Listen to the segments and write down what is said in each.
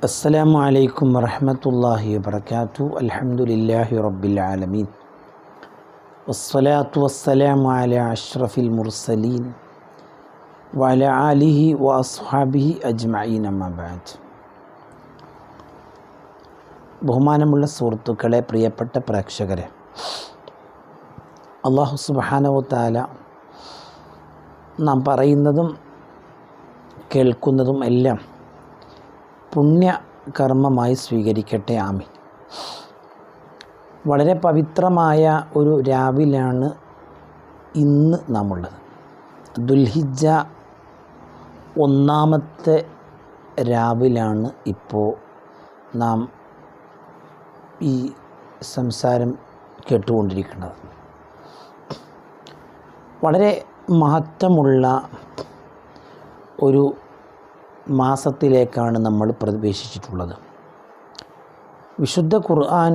അസ്സലാമു അലൈക്കും വറഹ്മത്തുള്ളാഹി വബറകാതുഹു. അൽഹംദുലില്ലാഹി റബ്ബിൽ ആലമീൻ വസ്സലാത്തു വസ്സലാമു അലാ അഷ്റഫിൽ മുർസലീൻ വഅലാ ആലിഹി വഅസ്ഹാബിഹി അജ്മഈൻ. അമ്മാ ബഅദ്. ബഹുമാനമുള്ള സുഹൃത്തുക്കളെ, പ്രിയപ്പെട്ട പ്രേക്ഷകരെ, അല്ലാഹു സുബ്ഹാനഹു വ തആല നാം പറയുന്നതും കേൾക്കുന്നതും എല്ലാം പുണ്യകർമ്മമായി സ്വീകരിക്കട്ടെ. ആമീൻ. വളരെ പവിത്രമായ ഒരു രാവിലാണ് ഇന്ന് നാം ഉള്ളത്. ദുൽഹിജ്ജ ഒന്നാമത്തെ രാവിലാണ് ഇപ്പോൾ നാം ഈ സംസാരം കേട്ടുകൊണ്ടിരിക്കുന്നത്. വളരെ മഹത്വമുള്ള ഒരു മാസത്തിലേക്കാണ് നമ്മൾ പ്രവേശിച്ചിട്ടുള്ളത്. വിശുദ്ധ ഖുർആൻ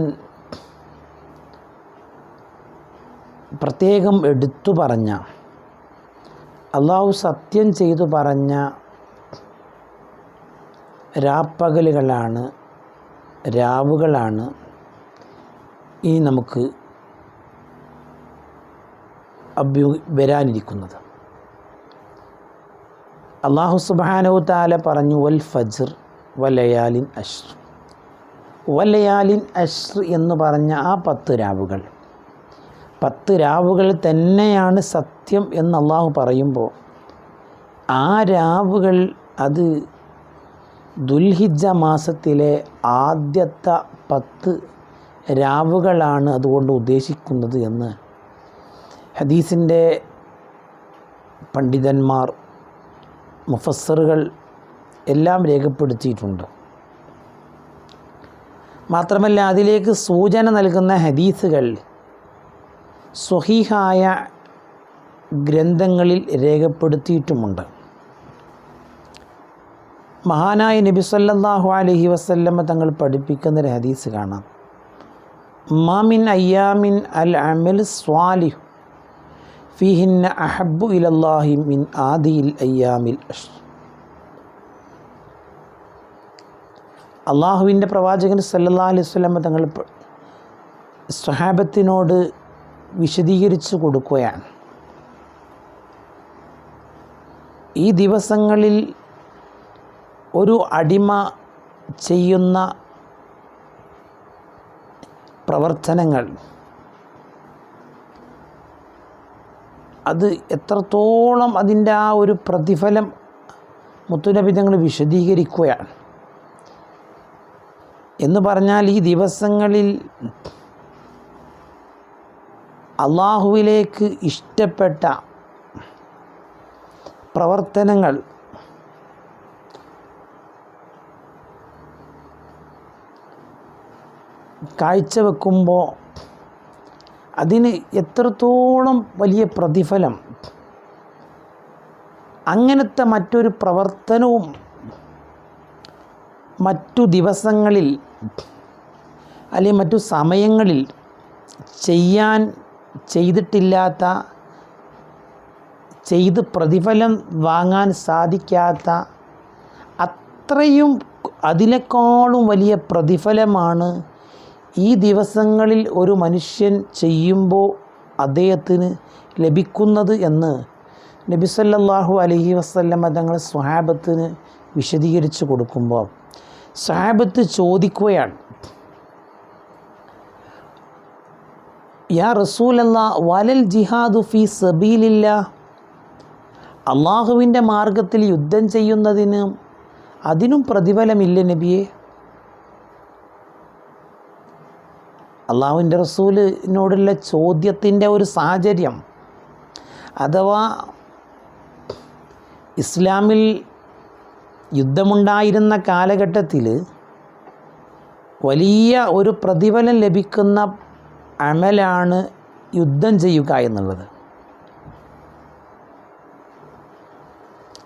പ്രത്യേകം എടുത്തു പറഞ്ഞ, അള്ളാഹു സത്യം ചെയ്തു പറഞ്ഞ രാപ്പകലുകളാണ്, രാവുകളാണ് ഇനി നമുക്ക് വരാനിരിക്കുന്നത്. അല്ലാഹു സുബ്ഹാനഹു തആല പറഞ്ഞു, വൽ ഫജ്ർ വലയാലിൻ അശ്ർ. വലയാലിൻ അശ്ർ എന്ന് പറഞ്ഞ ആ 10 രാവുകൾ, 10 രാവുകൾ തന്നെയാണ് സത്യം എന്ന് അള്ളാഹു പറയുമ്പോൾ, ആ രാവുകൾ അത് ദുൽഹിജ്ജ മാസത്തിലെ ആദ്യത്തെ 10 രാവുകളാണ് അതുകൊണ്ട് ഉദ്ദേശിക്കുന്നത് എന്ന് ഹദീസിൻ്റെ പണ്ഡിതന്മാർ, മുഫസ്സിറുകൾ എല്ലാം രേഖപ്പെടുത്തിയിട്ടുണ്ട്. മാത്രമല്ല, അതിലേക്ക് സൂചന നൽകുന്ന ഹദീസുകൾ സ്വഹീഹായ ഗ്രന്ഥങ്ങളിൽ രേഖപ്പെടുത്തിയിട്ടുമുണ്ട്. മഹാനായ നബി സല്ലല്ലാഹു അലൈഹി വസല്ലമ തങ്ങൾ പഠിപ്പിക്കുന്ന ഒരു ഹദീസ് കാണാം. മാമിൻ അയ്യാമിൻ അൽ അമൽ സ്വാലിഹ് ഫീഹിന്ന അഹബ്ബു ഇലല്ലാഹി മിൻ ആദിയിൽ അയ്യാമിൽ അശ്ർ. അള്ളാഹുവിൻ്റെ പ്രവാചകൻ സല്ലല്ലാഹു അലൈഹി വസല്ലം തങ്ങൾ സ്വഹാബത്തിനോട് വിശദീകരിച്ചു കൊടുക്കുകയാണ്, ഈ ദിവസങ്ങളിൽ ഒരു അടിമ ചെയ്യുന്ന പ്രവർത്തനങ്ങൾ അത് എത്രത്തോളം അതിൻ്റെ ആ ഒരു പ്രതിഫലം മുത്തുനബി തങ്ങൾ വിശദീകരിക്കുകയാണ്. എന്ന് പറഞ്ഞാൽ, ഈ ദിവസങ്ങളിൽ അള്ളാഹുവിലേക്ക് ഇഷ്ടപ്പെട്ട പ്രവർത്തനങ്ങൾ കാഴ്ചവെക്കുമ്പോൾ അതിന് എത്രത്തോളം വലിയ പ്രതിഫലം, അങ്ങനത്തെ മറ്റൊരു പ്രവർത്തനവും മറ്റു ദിവസങ്ങളിൽ അല്ലെങ്കിൽ മറ്റു സമയങ്ങളിൽ ചെയ്തിട്ടില്ലാത്ത, ചെയ്ത് പ്രതിഫലം വാങ്ങാൻ സാധിക്കാത്ത അത്രയും അതിനേക്കാളും വലിയ പ്രതിഫലമാണ് ഈ ദിവസങ്ങളിൽ ഒരു മനുഷ്യൻ ചെയ്യുമ്പോൾ അദ്ദേഹത്തിന് ലഭിക്കുന്നത് എന്ന് നബി സല്ലല്ലാഹു അലൈഹി വസല്ലമ തങ്ങൾ സ്വഹാബത്തിന് വിശദീകരിച്ച് കൊടുക്കുമ്പോൾ സ്വഹാബത്ത് ചോദിക്കുകയാണ്, യാ റസൂലല്ലാഹ് വലൽ ജിഹാദു ഫീ സബീലില്ലാഹ്. അള്ളാഹുവിൻ്റെ മാർഗത്തിൽ യുദ്ധം ചെയ്യുന്നതിന് അതിനും പ്രതിഫലമില്ല നബിയെ? അള്ളാഹുവിൻ്റെ റസൂലിനോടുള്ള ചോദ്യത്തിൻ്റെ ഒരു സാഹചര്യം, അഥവാ ഇസ്ലാമിൽ യുദ്ധമുണ്ടായിരുന്ന കാലഘട്ടത്തിൽ വലിയ ഒരു പ്രതിഫലം ലഭിക്കുന്ന അമലാണ് യുദ്ധം ചെയ്യുക എന്നുള്ളത്.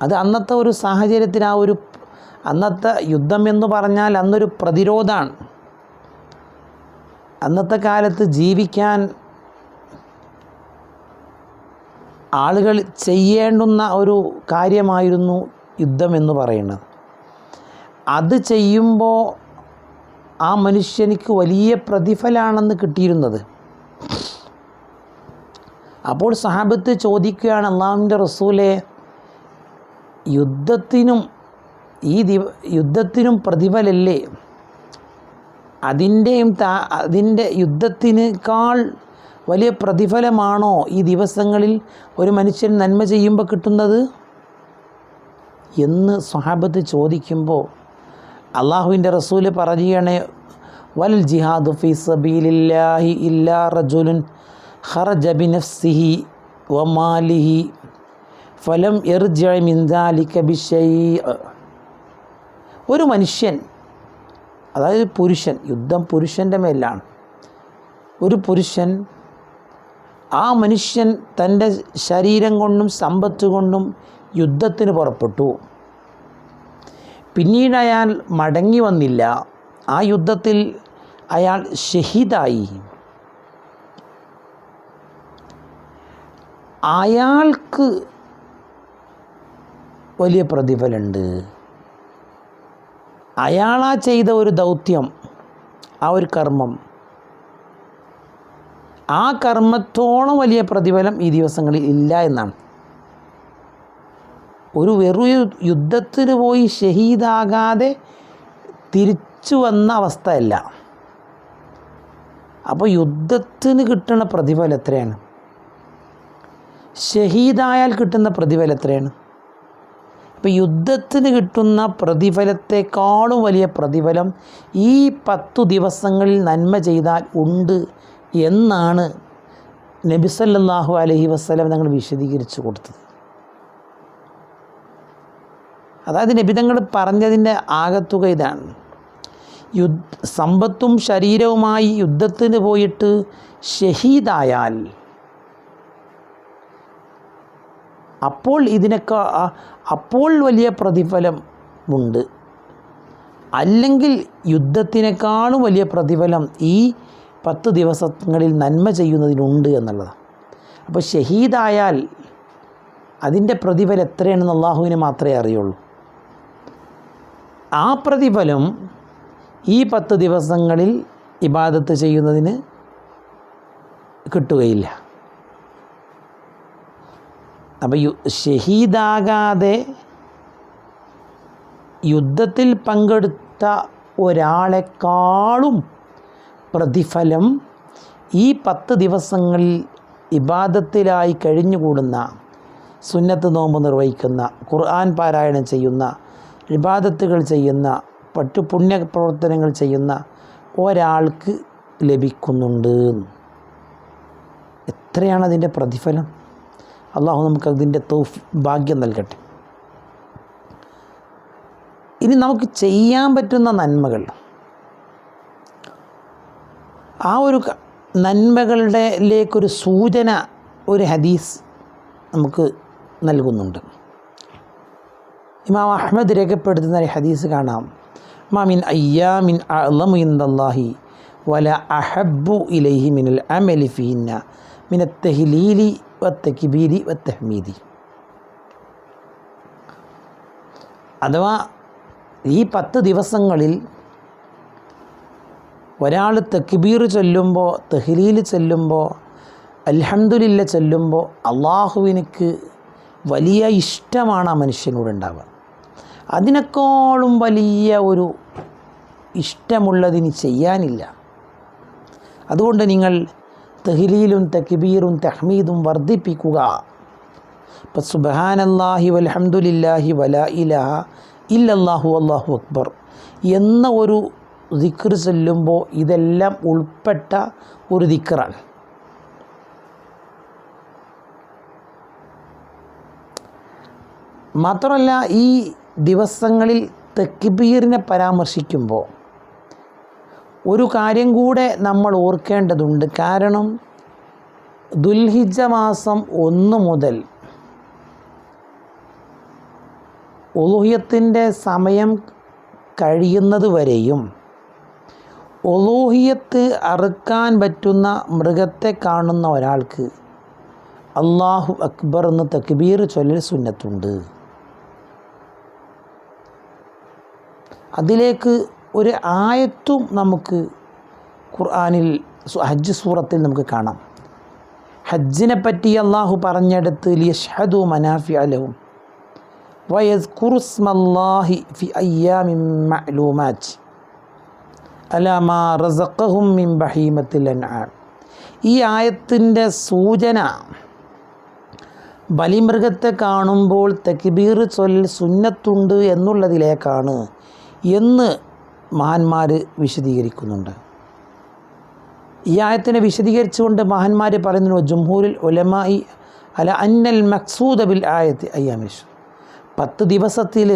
അത് അന്നത്തെ ഒരു സാഹചര്യത്തിൽ അന്നത്തെ യുദ്ധം എന്ന് പറഞ്ഞാൽ അന്നൊരു പ്രതിരോധമാണ്. അന്നത്തെ കാലത്ത് ജീവിക്കാൻ ആളുകൾ ചെയ്യേണ്ടുന്ന ഒരു കാര്യമായിരുന്നു യുദ്ധം എന്ന് പറയുന്നത്. അത് ചെയ്യുമ്പോൾ ആ മനുഷ്യനിക്ക് വലിയ പ്രതിഫലമാണെന്ന് കിട്ടിയിരുന്നത്. അപ്പോൾ സഹാബത്ത് ചോദിക്കുകയാണ്, അള്ളാഹുവിൻ്റെ റസൂലേ, യുദ്ധത്തിനും പ്രതിഫലല്ലേ? അതിൻ്റെ യുദ്ധത്തിനേക്കാൾ വലിയ പ്രതിഫലമാണോ ഈ ദിവസങ്ങളിൽ ഒരു മനുഷ്യൻ നന്മ ചെയ്യുമ്പോൾ കിട്ടുന്നത് എന്ന് സ്വഹാബത്ത് ചോദിക്കുമ്പോൾ അള്ളാഹുവിൻ്റെ റസൂല് പറയുകയാണ്, വൽ ജിഹാദു ഫീ സബീലില്ലാഹി ഇല്ലാ റജുലുൻ ഖറജ ബിനഫ്സിഹി വമാലിഹി ഫലം യർജിഅ മിൻ ദാലിക ബിശൈഅ. ഒരു മനുഷ്യൻ, അതായത് പുരുഷൻ, യുദ്ധം പുരുഷൻ്റെ മേലാണ്. ഒരു പുരുഷൻ, ആ മനുഷ്യൻ തൻ്റെ ശരീരം കൊണ്ടും സമ്പത്ത് കൊണ്ടും യുദ്ധത്തിന് പുറപ്പെട്ടു. പിന്നീട് അയാൾ മടങ്ങി വന്നില്ല. ആ യുദ്ധത്തിൽ അയാൾ ഷഹീദായി. അയാൾക്ക് വലിയ പ്രതിഫലമുണ്ട്. അയാളാ ചെയ്ത ഒരു ദൗത്യം, ആ ഒരു കർമ്മം, ആ കർമ്മത്തോളം വലിയ പ്രതിഫലം ഈ ദിവസങ്ങളിൽ ഇല്ല എന്നാണ്. ഒരു വെറു യുദ്ധത്തിന് പോയി ഷഹീദാകാതെ തിരിച്ചു വന്ന അവസ്ഥയല്ല. അപ്പോൾ യുദ്ധത്തിന് കിട്ടുന്ന പ്രതിഫലം എത്രയാണ്? ഷഹീദായാൽ കിട്ടുന്ന പ്രതിഫലം എത്രയാണ്? അപ്പോൾ യുദ്ധത്തിന് കിട്ടുന്ന പ്രതിഫലത്തെക്കാളും വലിയ പ്രതിഫലം ഈ 10 ദിവസങ്ങളിൽ നന്മ ചെയ്താൽ ഉണ്ട് എന്നാണ് നബി സല്ലല്ലാഹു അലൈഹി വസല്ലം തങ്ങൾ വിശദീകരിച്ചു കൊടുത്തത്. അതായത് നബി തങ്ങൾ പറഞ്ഞതിൻ്റെ ആകത്തുക ഇതാണ്: സമ്പത്തും ശരീരവുമായി യുദ്ധത്തിന് പോയിട്ട് ഷഹീദായാൽ അപ്പോൾ വലിയ പ്രതിഫലം ഉണ്ട്. അല്ലെങ്കിൽ യുദ്ധത്തിനേക്കാളും വലിയ പ്രതിഫലം ഈ 10 ദിവസങ്ങളിൽ നന്മ ചെയ്യുന്നതിനുണ്ട് എന്നുള്ളതാണ്. അപ്പോൾ ഷഹീദായാൽ അതിൻ്റെ പ്രതിഫലം എത്രയാണെന്ന് അള്ളാഹുവിന് മാത്രമേ അറിയുള്ളൂ. ആ പ്രതിഫലം ഈ 10 ദിവസങ്ങളിൽ ഇബാദത്ത് ചെയ്യുന്നതിന് കിട്ടുകയില്ല. അപ്പോൾ ഷഹീദാകാതെ യുദ്ധത്തിൽ പങ്കെടുത്ത ഒരാളെക്കാളും പ്രതിഫലം ഈ 10 ദിവസങ്ങളിൽ ഇബാദത്തിലായി കഴിഞ്ഞുകൂടുന്ന, സുന്നത്ത് നോമ്പ് നിർവഹിക്കുന്ന, ഖുർആൻ പാരായണം ചെയ്യുന്ന, ഇബാദത്തുകൾ ചെയ്യുന്ന, മറ്റു പുണ്യപ്രവർത്തനങ്ങൾ ചെയ്യുന്ന ഒരാൾക്ക് ലഭിക്കുന്നുണ്ട്. എത്രയാണ് അതിൻ്റെ പ്രതിഫലം? അള്ളാഹു നമുക്കതിൻ്റെ ഭാഗ്യം നൽകട്ടെ. ഇനി നമുക്ക് ചെയ്യാൻ പറ്റുന്ന നന്മകൾ, ആ ഒരു നന്മകളുടെലേക്കൊരു സൂചന ഒരു ഹദീസ് നമുക്ക് നൽകുന്നുണ്ട്. ഇമാം അഹ്മദ് രേഖപ്പെടുത്തുന്ന ഒരു ഹദീസ് കാണാം: മാമിൻ അയ്യാമിൻ അഅ്ളമു ഇൻദല്ലാഹി വല അഹബ്ബു ഇലൈഹി മിനൽ അമലി ഫീഹിന്ന മിനത്ത് തഹ്ലീലി വത്തക്ബീരി വത്തഹ്മീദി. അഥവാ ഈ 10 ദിവസങ്ങളിൽ ഒരാൾ തക്ബീർ ചൊല്ലുമ്പോൾ, തഹ്ലീൽ ചൊല്ലുമ്പോൾ, അൽഹംദുലില്ല ചൊല്ലുമ്പോൾ അള്ളാഹുവിനക്ക് വലിയ ഇഷ്ടമാണ് ആ മനുഷ്യനോട് ഉണ്ടാവുക. അതിനേക്കാളും വലിയ ഒരു ഇഷ്ടമുള്ളതിന് ചെയ്യാനില്ല. അതുകൊണ്ട് നിങ്ങൾ തഹ്ലീലും തക്ബീറും തഹ്മീദും വർദ്ധിപ്പിക്കുക. ഇപ്പം സുബ്ഹാനല്ലാഹി വൽഹംദുലില്ലാഹി വലാ ഇലാഹ ഇല്ലല്ലാഹു അല്ലാഹു അക്ബർ എന്ന ഒരു ദിക്ർ ചൊല്ലുമ്പോൾ ഇതെല്ലാം ഉൾപ്പെട്ട ഒരു ദിക്റാണ്. മാത്രമല്ല, ഈ ദിവസങ്ങളിൽ തക്ബീറിനെ പരാമർശിക്കുമ്പോൾ ഒരു കാര്യം കൂടെ നമ്മൾ ഓർക്കേണ്ടതുണ്ട്. കാരണം ദുൽഹിജ്ജ മാസം 1 മുതൽ ഉളൂഹിയത്തിൻ്റെ സമയം കഴിയുന്നത് വരെയും ഉളൂഹിയത്ത് അറുക്കാൻ പറ്റുന്ന മൃഗത്തെ കാണുന്ന ഒരാൾക്ക് അല്ലാഹു അക്ബർ എന്ന് തക്ബീർ ചൊല്ലൽ സുന്നത്തുണ്ട്. അതിലേക്ക് ഒരു ആയത്തും നമുക്ക് ഖുർആനിൽ ഹജ്ജ് സൂറത്തിൽ നമുക്ക് കാണാം. ഹജ്ജിനെ പറ്റി അള്ളാഹു പറഞ്ഞെടുത്ത് ലിയഷ്ഹദു മനാഫിഅ ലഹും വയസ്കുറു സ്മല്ലാഹി ഫി അയ്യാമിൻ മഅലൂമാത്ത് അലാ മാ റസഖഹും മിൻ ബഹീമത്തിൽ അൻആം. ഈ ആയത്തിൻ്റെ സൂചന ബലിമൃഗത്തെ കാണുമ്പോൾ തക്ബീർ ചൊല്ലൽ സുന്നത്തുണ്ട് എന്നുള്ളതിലേക്കാണ് എന്ന് മഹാന്മാർ വിശദീകരിക്കുന്നുണ്ട്. ഈ ആയത്തിനെ വിശദീകരിച്ചുകൊണ്ട് മഹാന്മാർ പറയുന്നു ജംഹൂറുൽ ഉലമായി അല അന്നൽ മഖ്സൂദ ബിൽ ആയത്ത് അയ്യാമിഷ്. 10 ദിവസത്തിൽ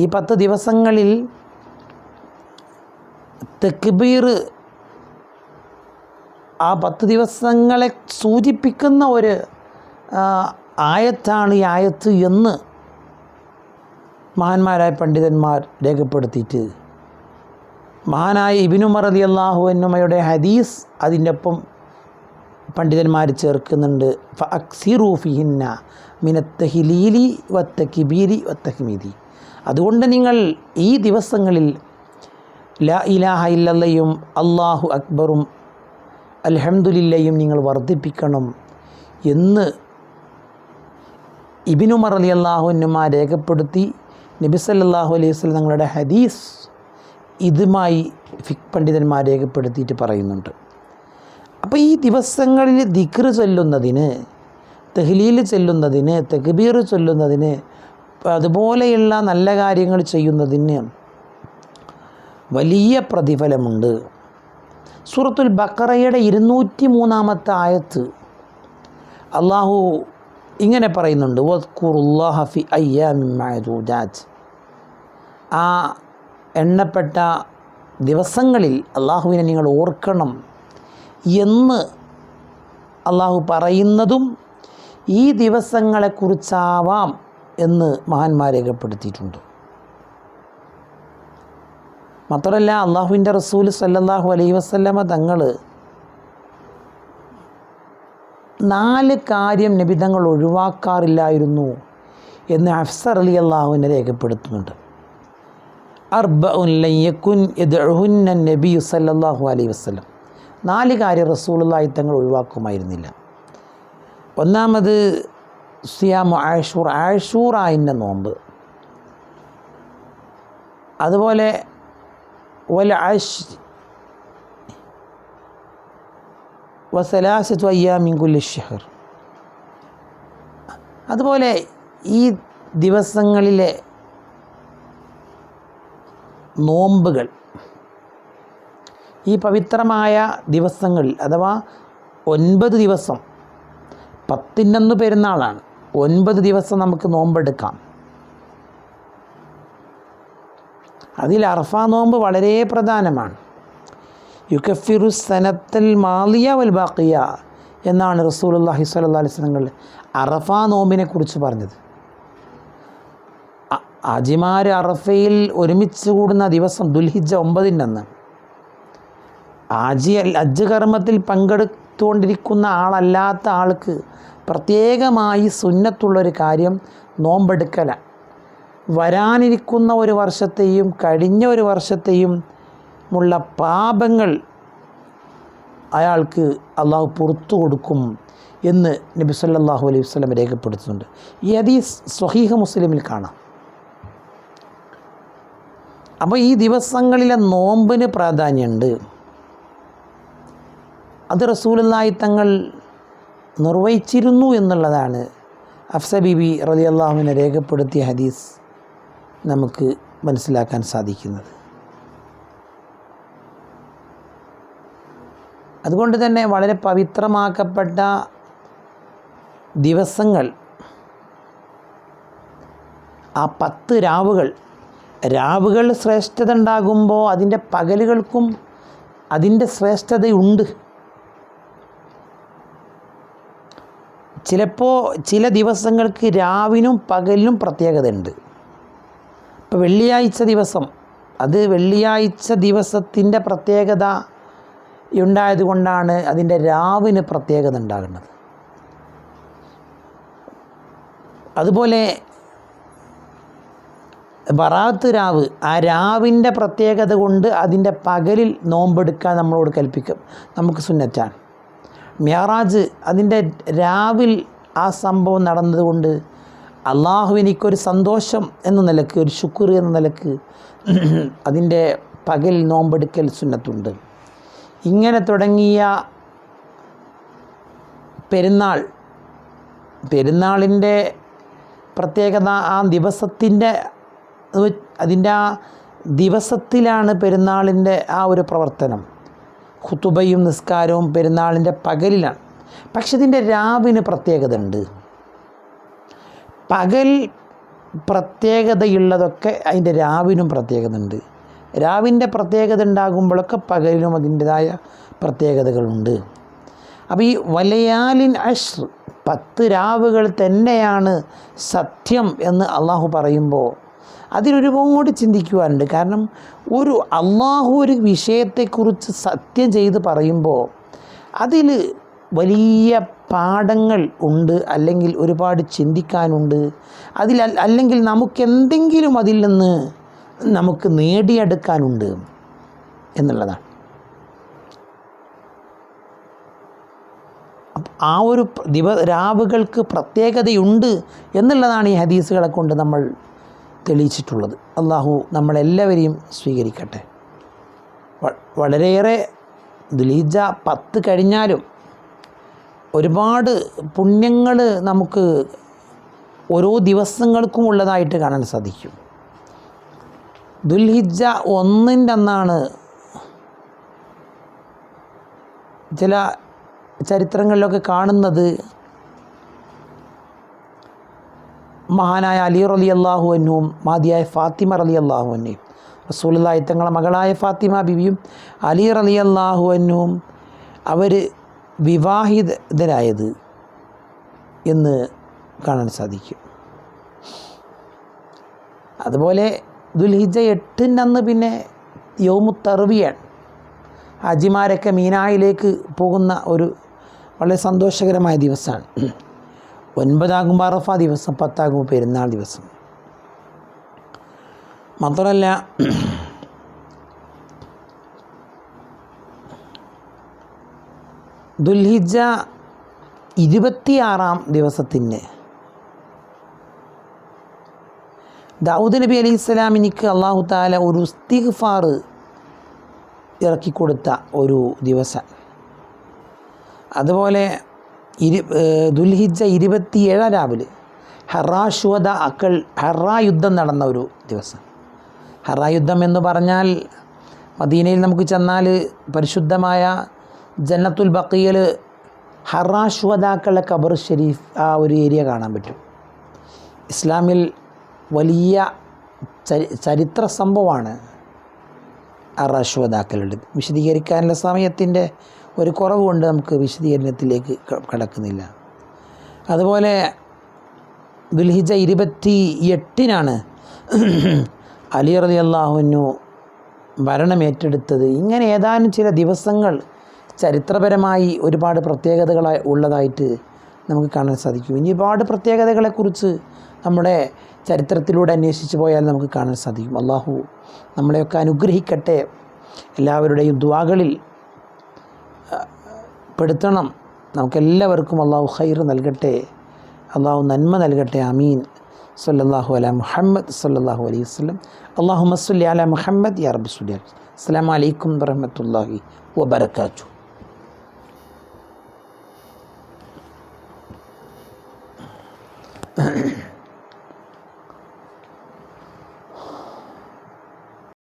ഈ 10 ദിവസങ്ങളിൽ തക്ബീർ ആ 10 ദിവസങ്ങളെ സൂചിപ്പിക്കുന്ന ഒരു ആയത്താണ് ഈ ആയത്ത് എന്ന് മഹാന്മാരായ പണ്ഡിതന്മാർ രേഖപ്പെടുത്തിയിട്ട് മഹാനായ ഇബ്നു ഉമർ റളിയല്ലാഹു അൻഹുമയുടെ ഹദീസ് അതിൻ്റെ ഒപ്പം പണ്ഡിതന്മാർ ചേർക്കുന്നുണ്ട്. ഫഅക്സിറു ഫിഹിന്ന മിനത്തഹ്ലീലി വത്തക്ബീരി വത്തഹ്മീദി. അതുകൊണ്ട് നിങ്ങൾ ഈ ദിവസങ്ങളിൽ ലാ ഇലാഹ ഇല്ലല്ലയും അല്ലാഹു അക്ബറും അൽഹംദുലില്ലയും നിങ്ങൾ വർദ്ധിപ്പിക്കണം എന്ന് ഇബ്നു ഉമർ റളിയല്ലാഹു അൻഹുമ രേഖപ്പെടുത്തി നബി സല്ലല്ലാഹു അലൈഹി വസല്ലം തങ്ങളുടെ ഹദീസ് ഇതുമായി ഫിഖ് പണ്ഡിതന്മാർ രേഖപ്പെടുത്തിയിട്ട് പറയുന്നുണ്ട്. അപ്പോൾ ഈ ദിവസങ്ങളിൽ ദിക്ർ ചൊല്ലുന്നതിന്, തഹ്ലീൽ ചൊല്ലുന്നതിന്, തക്ബീർ ചൊല്ലുന്നതിന്, അതുപോലെയുള്ള നല്ല കാര്യങ്ങൾ ചെയ്യുന്നതിന് വലിയ പ്രതിഫലമുണ്ട്. സൂറത്തുൽ ബഖറയുടെ 203-ാമത്തെ ആയത്ത് അള്ളാഹു ഇങ്ങനെ പറയുന്നുണ്ട്, വദ്കുറുല്ലാഹ ഫി അയ്യാമിൻ മഅദൂദാത്ത്. ആ എണ്ണപ്പെട്ട ദിവസങ്ങളിൽ അള്ളാഹുവിനെ നിങ്ങൾ ഓർക്കണം എന്ന് അള്ളാഹു പറയുന്നതും ഈ ദിവസങ്ങളെക്കുറിച്ചാവാം എന്ന് മഹാന്മാർ രേഖപ്പെടുത്തിയിട്ടുണ്ട്. മാത്രമല്ല അള്ളാഹുവിൻ്റെ റസൂൽ സല്ലല്ലാഹു അലൈഹി വസല്ലമ തങ്ങൾ 4 കാര്യം നബി തങ്ങൾ ഒഴിവാക്കാറില്ലായിരുന്നു എന്ന് ഹഫ്സ റളിയല്ലാഹുവിനെ രേഖപ്പെടുത്തുന്നുണ്ട്. അർബഉൻ ലൻ യകുൻ യദ്ഉഹുന്ന നബി സല്ലല്ലാഹു അലൈഹി വസല്ലം. 4 കാര്യം റസൂലുള്ളാഹി തങ്ങൾ ഒഴിവാക്കുമായിരുന്നില്ല. ഒന്നാമത് സിയാമു ആഷൂർ, ആഷൂറായിൻ്റെ നോമ്പ്. അതുപോലെ വൽ അശ്ർ വസലാസത്തു അയ്യാമിൻ കുല്ലി ഷഹർ. അതുപോലെ ഈ ദിവസങ്ങളിലെ നോമ്പുകൾ, ഈ പവിത്രമായ ദിവസങ്ങളിൽ അഥവാ 9 ദിവസം, 10 പെരുന്നാളാണ്, 9 ദിവസം നമുക്ക് നോമ്പെടുക്കാം. അതിൽ അറഫ നോമ്പ് വളരെ പ്രധാനമാണ്. യുകഫിറു സനത്തൽ മാലിയ വൽ ബാക്കിയ എന്നാണ് റസൂലുള്ളാഹി സ്വല്ലല്ലാഹു അലൈഹി വസല്ലം അറഫ നോമ്പിനെ കുറിച്ച് പറഞ്ഞത്. ഹാജിമാർ അറഫയിൽ ഒരുമിച്ച് കൂടുന്ന ദിവസം ദുൽഹിജ്ജ 9 ഹജ്ജ് കർമ്മത്തിൽ പങ്കെടുത്തുകൊണ്ടിരിക്കുന്ന ആളല്ലാത്ത ആൾക്ക് പ്രത്യേകമായി സുന്നത്തുള്ളൊരു കാര്യം നോമ്പെടുക്കല. വരാനിരിക്കുന്ന ഒരു വർഷത്തെയും കഴിഞ്ഞ ഒരു വർഷത്തെയും ഉള്ള പാപങ്ങൾ അയാൾക്ക് അള്ളാഹു പുറത്തു കൊടുക്കും എന്ന് നബി സല്ലല്ലാഹു അലൈഹി വസല്ലം രേഖപ്പെടുത്തുന്നുണ്ട്. ഈ ഹദീസ് സ്വഹീഹ് മുസ്ലിമിൽ കാണാം. അപ്പോൾ ഈ ദിവസങ്ങളിലെ നോമ്പിന് പ്രാധാന്യമുണ്ട്. അത് റസൂലുള്ളാഹി തങ്ങൾ നിർവഹിച്ചിരുന്നു എന്നുള്ളതാണ് ഹഫ്സ ബീബി റളിയല്ലാഹു അൻഹ രേഖപ്പെടുത്തിയ ഹദീസ് നമുക്ക് മനസ്സിലാക്കാൻ സാധിക്കുന്നത്. അതുകൊണ്ട് തന്നെ വളരെ പവിത്രമാക്കപ്പെട്ട ദിവസങ്ങൾ, ആ 10 രാവുകൾ ശ്രേഷ്ഠത ഉണ്ടാകുമ്പോൾ അതിൻ്റെ പകലുകൾക്കും അതിൻ്റെ ശ്രേഷ്ഠതയുണ്ട്. ചിലപ്പോൾ ചില ദിവസങ്ങൾക്ക് രാവിനും പകലിനും പ്രത്യേകതയുണ്ട്. ഇപ്പോൾ വെള്ളിയാഴ്ച ദിവസം, അത് വെള്ളിയാഴ്ച ദിവസത്തിൻ്റെ പ്രത്യേകത ഉണ്ടായതുകൊണ്ടാണ് അതിൻ്റെ രാവിന് പ്രത്യേകത ഉണ്ടാകുന്നത്. അതുപോലെ ബറാത്ത് രാവ്, ആ രാവിൻ്റെ പ്രത്യേകത കൊണ്ട് അതിൻ്റെ പകലിൽ നോമ്പെടുക്കാൻ നമ്മളോട് കൽപ്പിക്കും, നമുക്ക് സുന്നത്താണ്. മിഅ്റാജ് അതിൻ്റെ രാവിൽ ആ സംഭവം നടന്നതുകൊണ്ട് അള്ളാഹു എനിക്കൊരു സന്തോഷം എന്ന നിലക്ക്, ഒരു ശുക്ർ എന്ന നിലക്ക് അതിൻ്റെ പകൽ നോമ്പെടുക്കൽ സുന്നത്തുണ്ട്. ഇങ്ങനെ തുടങ്ങിയ പെരുന്നാളിൻ്റെ പ്രത്യേകത ആ ദിവസത്തിൻ്റെ, അതിൻ്റെ ആ ദിവസത്തിലാണ് പെരുന്നാളിൻ്റെ ആ ഒരു പ്രവർത്തനം. ഖുതുബയും നിസ്കാരവും പെരുന്നാളിൻ്റെ പകലിലാണ്. പക്ഷെ ഇതിൻ്റെ രാവിന് പ്രത്യേകത ഉണ്ട്. പകൽ പ്രത്യേകതയുള്ളതൊക്കെ അതിൻ്റെ രാവിനും പ്രത്യേകത ഉണ്ട്. രാവിൻ്റെ പ്രത്യേകത ഉണ്ടാകുമ്പോഴൊക്കെ പകലിനും അതിൻ്റെതായ പ്രത്യേകതകളുണ്ട്. അപ്പോൾ ഈ വലയാലിൻ അഷ്ർ, 10 രാവുകൾ തന്നെയാണ് സത്യം എന്ന് അള്ളാഹു പറയുമ്പോൾ അതിലൊരുപാട് ചിന്തിക്കുവാനുണ്ട്. കാരണം അള്ളാഹു ഒരു വിഷയത്തെക്കുറിച്ച് സത്യം ചെയ്ത് പറയുമ്പോൾ അതിൽ വലിയ പാഠങ്ങൾ ഉണ്ട്, അല്ലെങ്കിൽ ഒരുപാട് ചിന്തിക്കാനുണ്ട്. അല്ലെങ്കിൽ നമുക്കെന്തെങ്കിലും അതിൽ നിന്ന് നമുക്ക് നേടിയെടുക്കാനുണ്ട് എന്നുള്ളതാണ്. ആ ഒരു രാവുകൾക്ക് പ്രത്യേകതയുണ്ട് എന്നുള്ളതാണ് ഈ ഹദീസുകളെ കൊണ്ട് നമ്മൾ തെളിയിച്ചിട്ടുള്ളത്. അള്ളാഹു നമ്മളെല്ലാവരെയും സ്വീകരിക്കട്ടെ. വളരെയേറെ ദുൽഹിജ്ജ 10 കഴിഞ്ഞാലും ഒരുപാട് പുണ്യങ്ങൾ നമുക്ക് ഓരോ ദിവസങ്ങൾക്കും ഉള്ളതായിട്ട് കാണാൻ സാധിക്കും. ദുൽഹിജ്ജ 1 അന്നാണ് ചില ചരിത്രങ്ങളിലൊക്കെ കാണുന്നത് മഹാനായ അലി റളിയല്ലാഹു അൻഹുവും മാതിയായ ഫാത്തിമ റളിയല്ലാഹു അൻഹയും, റസൂലുള്ളാഹി തങ്ങളുടെ മകളായ ഫാത്തിമ ബിബിയും അലി റളിയല്ലാഹു അൻഹുവും അവർ വിവാഹിതരായത് എന്ന് കാണാൻ സാധിക്കും. അതുപോലെ ദുൽഹിജ്ജ 8 അന്ന് പിന്നെ യൗമു തർവിയാണ്. ഹാജിമാരൊക്കെ മീനായിലേക്ക് പോകുന്ന ഒരു വളരെ സന്തോഷകരമായ ദിവസമാണ്. 9 അറഫ ദിവസം, 10 പെരുന്നാൾ ദിവസം. മാത്രമല്ല ദുൽഹിജ്ജ 26 ദിവസത്തിന് ദാവൂദ് നബി അലൈഹി സ്വലാമിനിക്ക് അള്ളാഹു താല ഒരു ഇസ്തിഗ്ഫാർ ഇറക്കിക്കൊടുത്ത ഒരു ദിവസം. അതുപോലെ ദുൽഹിജ്ജ 27 രാവിലെ ഹറാ യുദ്ധം നടന്ന ഒരു ദിവസം. ഹറാ യുദ്ധം എന്ന് പറഞ്ഞാൽ മദീനയിൽ നമുക്ക് ചെന്നാൽ പരിശുദ്ധമായ ജന്നത്തുൽ ബഖീയിൽ ഹറാ ശുഹദാക്കളുടെ ഖബർ ഷരീഫ്, ആ ഒരു ഏരിയ കാണാൻ പറ്റും. ഇസ്ലാമിൽ വലിയ ചരിത്ര സംഭവമാണ് ഹറാ ശുഹദാക്കളുടെ. വിശദീകരിക്കാനുള്ള സമയത്തിൻ്റെ ഒരു കുറവ് കൊണ്ട് നമുക്ക് വിശദീകരണത്തിലേക്ക് കടക്കുന്നില്ല. അതുപോലെ ദുൽഹിജ്ജ 28 അലി റളിയല്ലാഹു അൻഹു ഭരണമേറ്റെടുത്തത്. ഇങ്ങനെ ഏതാനും ചില ദിവസങ്ങൾ ചരിത്രപരമായി ഒരുപാട് പ്രത്യേകതകളായി ഉള്ളതായിട്ട് നമുക്ക് കാണാൻ സാധിക്കും. ഇനി ഒരുപാട് പ്രത്യേകതകളെക്കുറിച്ച് നമ്മുടെ ചരിത്രത്തിലൂടെ അന്വേഷിച്ച് പോയാൽ നമുക്ക് കാണാൻ സാധിക്കും. അള്ളാഹു നമ്മളെയൊക്കെ അനുഗ്രഹിക്കട്ടെ, എല്ലാവരുടെയും ദുആകളിൽ പെടുത്തണം. നമുക്കെല്ലാവർക്കും അള്ളാഹു ഖൈർ നൽകട്ടെ, അള്ളാഹു നന്മ നൽകട്ടെ. ആമീൻ. സല്ലല്ലാഹു അലാ മുഹമ്മദ് സല്ലല്ലാഹു അലൈഹി വസല്ലം. അല്ലാഹുമ്മ സ്വല്ലി അലാ മുഹമ്മദ് യാ റബ്ബി സ്വല്ലി. അസ്സലാമു അലൈക്കും വറഹ്മത്തുള്ളാഹി വബറകാതുഹു.